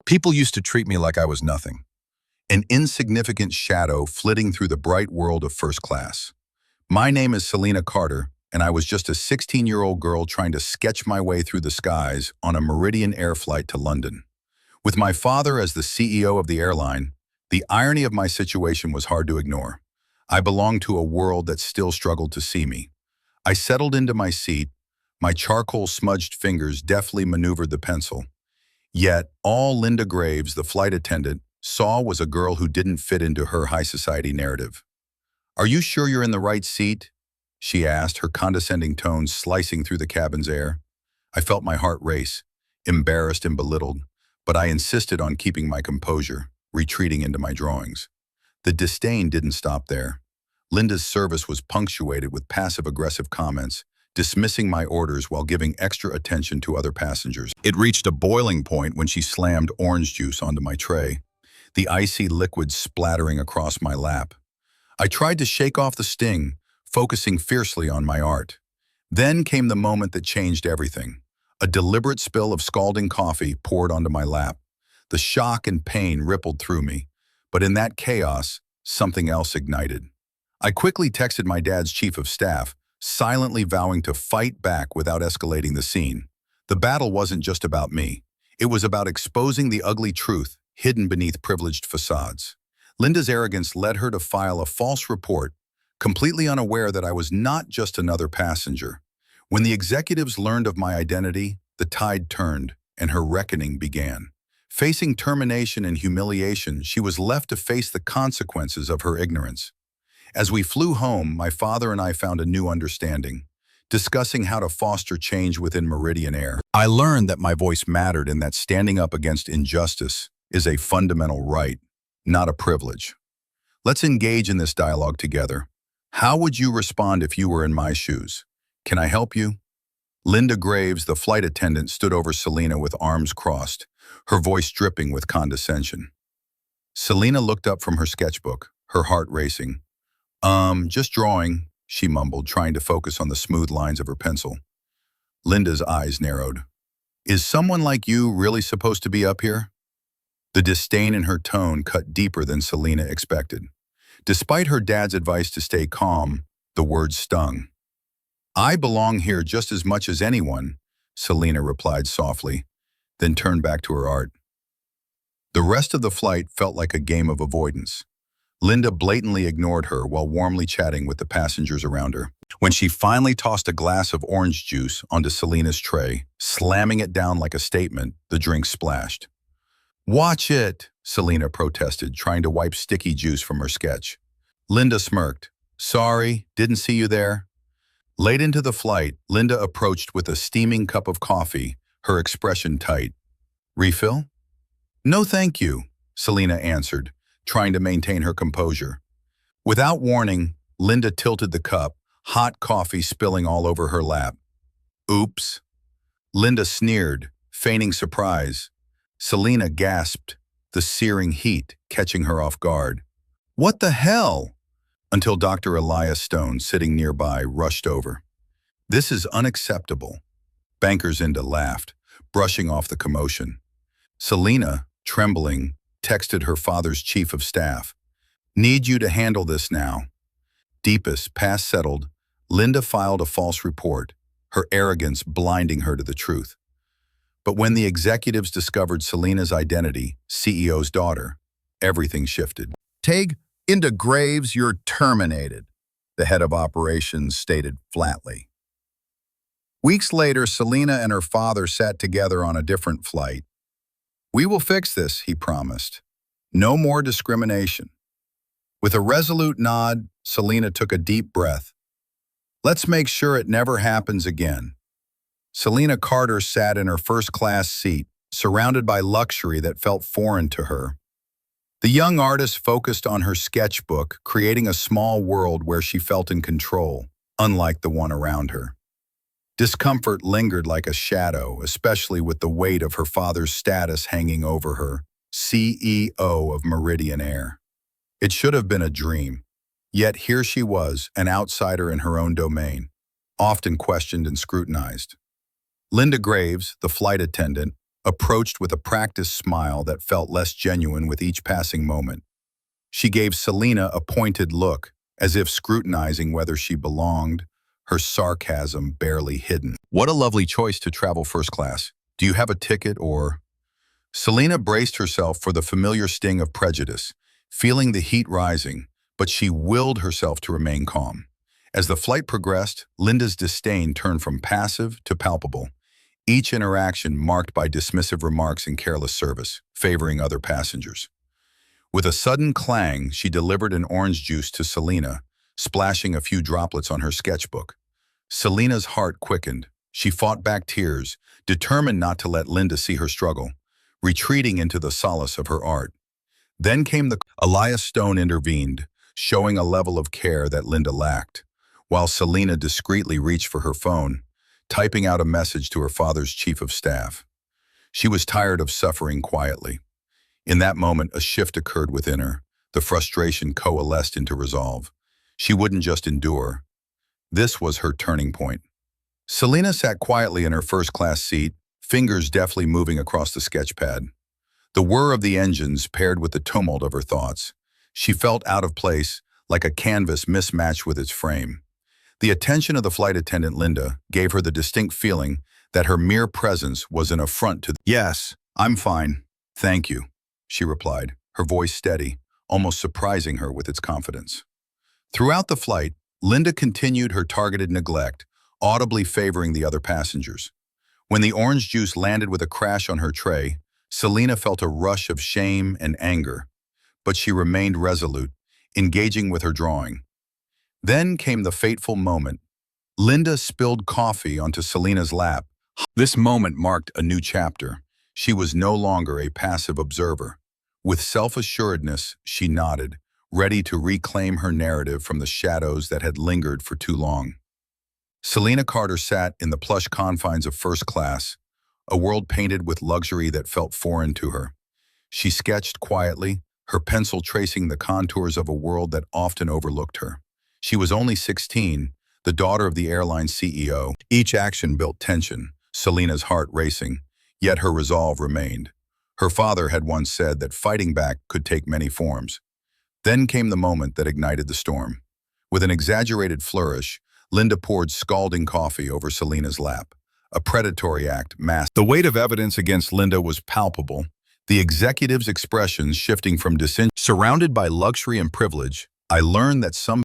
People used to treat me like I was nothing, an insignificant shadow flitting through the bright world of first class. My name is Selena Carter, and I was just a 16-year-old girl trying to sketch my way through the skies on a Meridian Air flight to London. With my father as the CEO of the airline, the irony of my situation was hard to ignore. I belonged to a world that still struggled to see me. I settled into my seat, my charcoal-smudged fingers deftly maneuvered the pencil. Yet, all Linda Graves, the flight attendant, saw was a girl who didn't fit into her high society narrative. "Are you sure you're in the right seat?" she asked, her condescending tones slicing through the cabin's air. I felt my heart race, embarrassed and belittled, but I insisted on keeping my composure, retreating into my drawings. The disdain didn't stop there. Linda's service was punctuated with passive-aggressive comments, dismissing my orders while giving extra attention to other passengers. It reached a boiling point when she slammed orange juice onto my tray, the icy liquid splattering across my lap. I tried to shake off the sting, focusing fiercely on my art. Then came the moment that changed everything. A deliberate spill of scalding coffee poured onto my lap. The shock and pain rippled through me, but in that chaos, something else ignited. I quickly texted my dad's chief of staff, silently vowing to fight back without escalating the scene. The battle wasn't just about me. It was about exposing the ugly truth hidden beneath privileged facades. Linda's arrogance led her to file a false report, completely unaware that I was not just another passenger. When the executives learned of my identity, the tide turned, and her reckoning began. Facing termination and humiliation, she was left to face the consequences of her ignorance. As we flew home, my father and I found a new understanding, discussing how to foster change within Meridian Air. I learned that my voice mattered and that standing up against injustice is a fundamental right, not a privilege. Let's engage in this dialogue together. How would you respond if you were in my shoes? Can I help you? Linda Graves, the flight attendant, stood over Selena with arms crossed, her voice dripping with condescension. Selena looked up from her sketchbook, her heart racing. Just drawing," she mumbled, trying to focus on the smooth lines of her pencil. Linda's eyes narrowed. "Is someone like you really supposed to be up here?" The disdain in her tone cut deeper than Selena expected. Despite her dad's advice to stay calm, the words stung. "I belong here just as much as anyone," Selena replied softly, then turned back to her art. The rest of the flight felt like a game of avoidance. Linda blatantly ignored her while warmly chatting with the passengers around her. When she finally tossed a glass of orange juice onto Selena's tray, slamming it down like a statement, the drink splashed. "Watch it," Selena protested, trying to wipe sticky juice from her sketch. Linda smirked. "Sorry, didn't see you there." Late into the flight, Linda approached with a steaming cup of coffee, her expression tight. "Refill?" "No, thank you," Selena answered, trying to maintain her composure. Without warning, Linda tilted the cup, hot coffee spilling all over her lap. "Oops." Linda sneered, feigning surprise. Selena gasped, the searing heat catching her off guard. "What the hell?" Until Dr. Elias Stone, sitting nearby, rushed over. "This is unacceptable." Banker's Inda laughed, brushing off the commotion. Selena, trembling, texted her father's chief of staff. "Need you to handle this now." Deepest, past settled, Linda filed a false report, her arrogance blinding her to the truth. But when the executives discovered Selena's identity, CEO's daughter, everything shifted. "Take Linda Graves, you're terminated," the head of operations stated flatly. Weeks later, Selena and her father sat together on a different flight. "We will fix this," he promised. "No more discrimination." With a resolute nod, Selena took a deep breath. "Let's make sure it never happens again." Selena Carter sat in her first-class seat, surrounded by luxury that felt foreign to her. The young artist focused on her sketchbook, creating a small world where she felt in control, unlike the one around her. Discomfort lingered like a shadow, especially with the weight of her father's status hanging over her, CEO of Meridian Air. It should have been a dream. Yet here she was, an outsider in her own domain, often questioned and scrutinized. Linda Graves, the flight attendant, approached with a practiced smile that felt less genuine with each passing moment. She gave Selena a pointed look, as if scrutinizing whether she belonged, her sarcasm barely hidden. What a lovely choice to travel first class. Do you have a ticket or... Selena braced herself for the familiar sting of prejudice, feeling the heat rising, but she willed herself to remain calm. As the flight progressed, Linda's disdain turned from passive to palpable, each interaction marked by dismissive remarks and careless service, favoring other passengers. With a sudden clang, she delivered an orange juice to Selena, splashing a few droplets on her sketchbook. Selena's heart quickened. She fought back tears, determined not to let Linda see her struggle, retreating into the solace of her art. Then came the... Elias Stone intervened, showing a level of care that Linda lacked, while Selena discreetly reached for her phone, typing out a message to her father's chief of staff. She was tired of suffering quietly. In that moment, a shift occurred within her. The frustration coalesced into resolve. She wouldn't just endure. This was her turning point. Selena sat quietly in her first-class seat, fingers deftly moving across the sketchpad. The whir of the engines paired with the tumult of her thoughts. She felt out of place, like a canvas mismatched with its frame. The attention of the flight attendant, Linda, gave her the distinct feeling that her mere presence was an affront to... Yes, I'm fine. Thank you, she replied, her voice steady, almost surprising her with its confidence. Throughout the flight, Linda continued her targeted neglect, audibly favoring the other passengers. When the orange juice landed with a crash on her tray, Selena felt a rush of shame and anger, but she remained resolute, engaging with her drawing. Then came the fateful moment. Linda spilled coffee onto Selena's lap. This moment marked a new chapter. She was no longer a passive observer. With self-assuredness, she nodded, ready to reclaim her narrative from the shadows that had lingered for too long. Selena Carter sat in the plush confines of first class, a world painted with luxury that felt foreign to her. She sketched quietly, her pencil tracing the contours of a world that often overlooked her. She was only 16, the daughter of the airline's CEO. Each action built tension, Selena's heart racing, yet her resolve remained. Her father had once said that fighting back could take many forms. Then came the moment that ignited the storm. With an exaggerated flourish, Linda poured scalding coffee over Selena's lap, a predatory act masked. The weight of evidence against Linda was palpable, the executive's expressions shifting from dissent. Surrounded by luxury and privilege, I learned that some